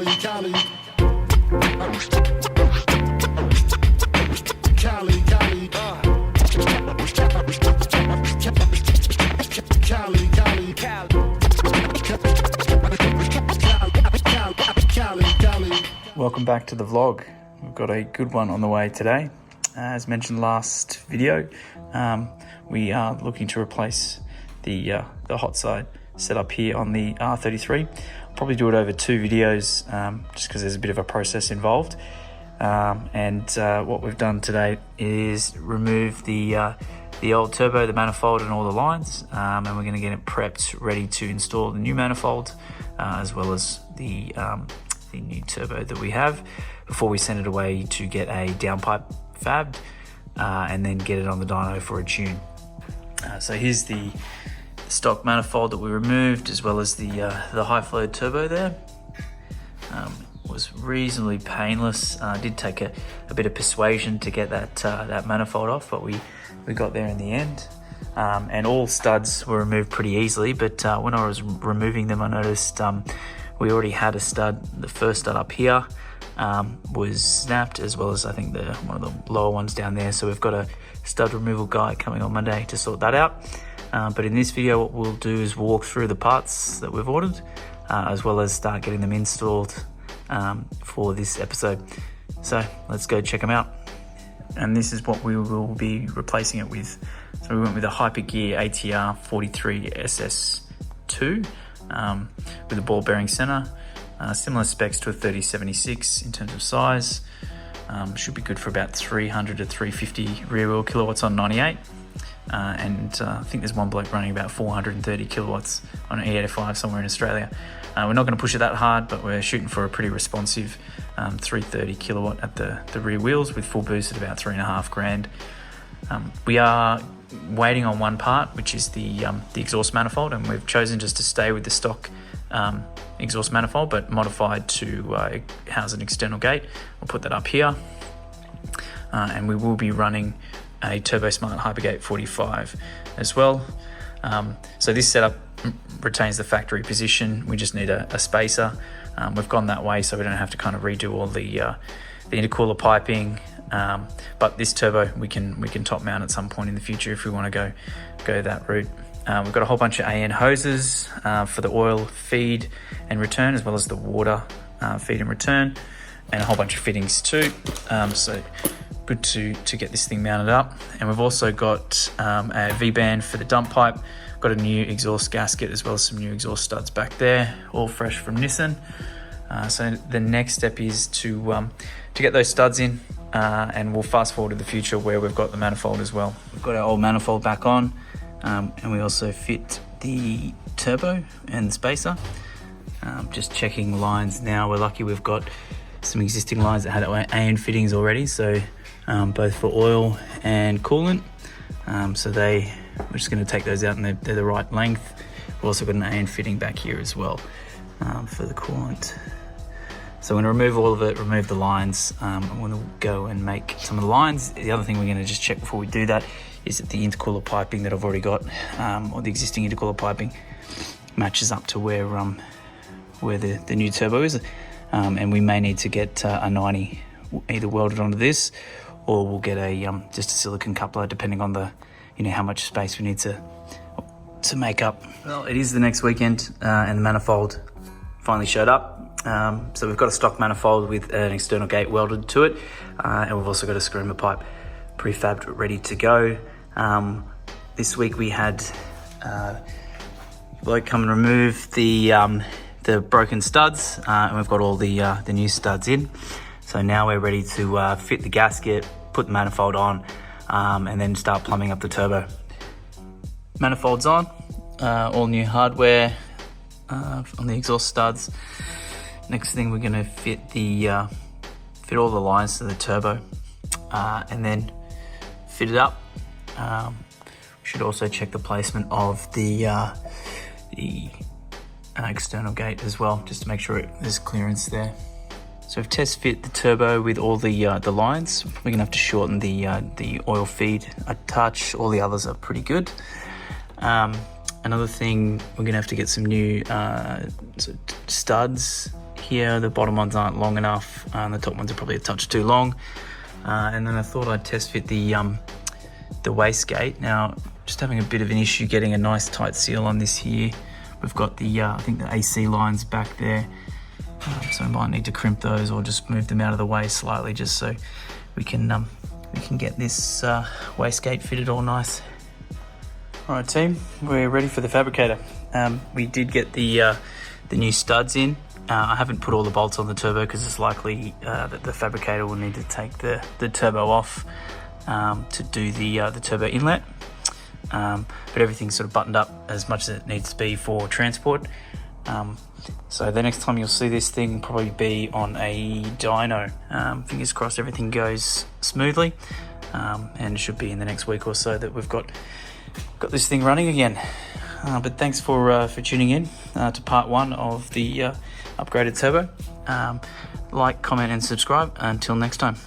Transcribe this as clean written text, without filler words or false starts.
Welcome back to the vlog. We've got a good one on the way today. As mentioned last video, we are looking to replace the hot side setup here on the R33. I'll probably do it over 2 videos just because there's a bit of a process involved. What we've done today is remove the old turbo, the manifold and all the lines, and we're going to get it prepped, ready to install the new manifold as well as the new turbo that we have before we send it away to get a downpipe fabbed and then get it on the dyno for a tune. So here's the stock manifold that we removed, as well as the high flow turbo there. Was reasonably painless. Did take a bit of persuasion to get that manifold off, but we got there in the end. And all studs were removed pretty easily, but when I was removing them, I noticed we already had a stud. The first stud up here was snapped, as well as I think one of the lower ones down there. So we've got a stud removal guy coming on Monday to sort that out. But in this video, what we'll do is walk through the parts that we've ordered, as well as start getting them installed for this episode. So let's go check them out. And this is what we will be replacing it with. So we went with a Hypergear ATR43SS 2 with a ball bearing center. Similar specs to a 3076 in terms of size. Should be good for about 300 to 350 rear wheel kilowatts on 98. I think there's one bloke running about 430 kilowatts on an E85 somewhere in Australia. We're not going to push it that hard, but we're shooting for a pretty responsive 330 kilowatt at the rear wheels with full boost at about $3,500. We are waiting on one part, which is the exhaust manifold, and we've chosen just to stay with the stock exhaust manifold, but modified to house an external gate. We'll put that up here, and we will be running a Turbo Smart Hypergear 45 as well. So this setup retains the factory position. We just need a spacer. We've gone that way so we don't have to kind of redo all the intercooler piping. But this turbo we can top mount at some point in the future if we want to go that route. We've got a whole bunch of AN hoses for the oil feed and return, as well as the water feed and return, and a whole bunch of fittings too. So good to get this thing mounted up. And we've also got a V-band for the dump pipe. Got a new exhaust gasket, as well as some new exhaust studs back there, all fresh from Nissan. So the next step is to get those studs in, and we'll fast forward to the future where we've got the manifold as well. We've got our old manifold back on, and we also fit the turbo and the spacer. Just checking lines now. We're lucky we've got some existing lines that had AN fittings already, so both for oil and coolant. We're just going to take those out, and they're the right length. We've also got an AN fitting back here as well for the coolant. So I'm going to remove all of it, remove the lines. I'm going to go and make some of the lines. The other thing we're going to just check before we do that is that the intercooler piping that I've already got, or the existing intercooler piping, matches up to where the new turbo is. And we may need to get a 90 either welded onto this, or we'll get just a silicone coupler, depending on how much space we need to make up. Well, it is the next weekend, and the manifold finally showed up. So we've got a stock manifold with an external gate welded to it, and we've also got a screamer pipe prefabbed, ready to go. This week we had a bloke come and remove the broken studs, and we've got all the new studs in. So now we're ready to fit the gasket, put the manifold on, and then start plumbing up the turbo. Manifold's on, all new hardware on the exhaust studs. Next thing, we're going to fit all the lines to the turbo, and then fit it up. We should also check the placement of the external gate as well, just to make sure there's clearance there. So I've test fit the turbo with all the lines. We're going to have to shorten the oil feed a touch. All the others are pretty good. Another thing, we're going to have to get some new studs here. The bottom ones aren't long enough. The top ones are probably a touch too long. And then I thought I'd test fit the wastegate. Now, just having a bit of an issue getting a nice tight seal on this here. We've got the, I think the AC lines back there. So I might need to crimp those or just move them out of the way slightly just so we can get this wastegate fitted all nice. All right, team, we're ready for the fabricator. We did get the new studs in. I haven't put all the bolts on the turbo because it's likely that the fabricator will need to take the turbo off to do the turbo inlet. But everything's sort of buttoned up as much as it needs to be for transport. So the next time you'll see this thing will probably be on a dyno. Fingers crossed everything goes smoothly, and it should be in the next week or so that we've got this thing running again. But thanks for tuning in to part 1 of the upgraded turbo. Like, comment and subscribe. Until next time.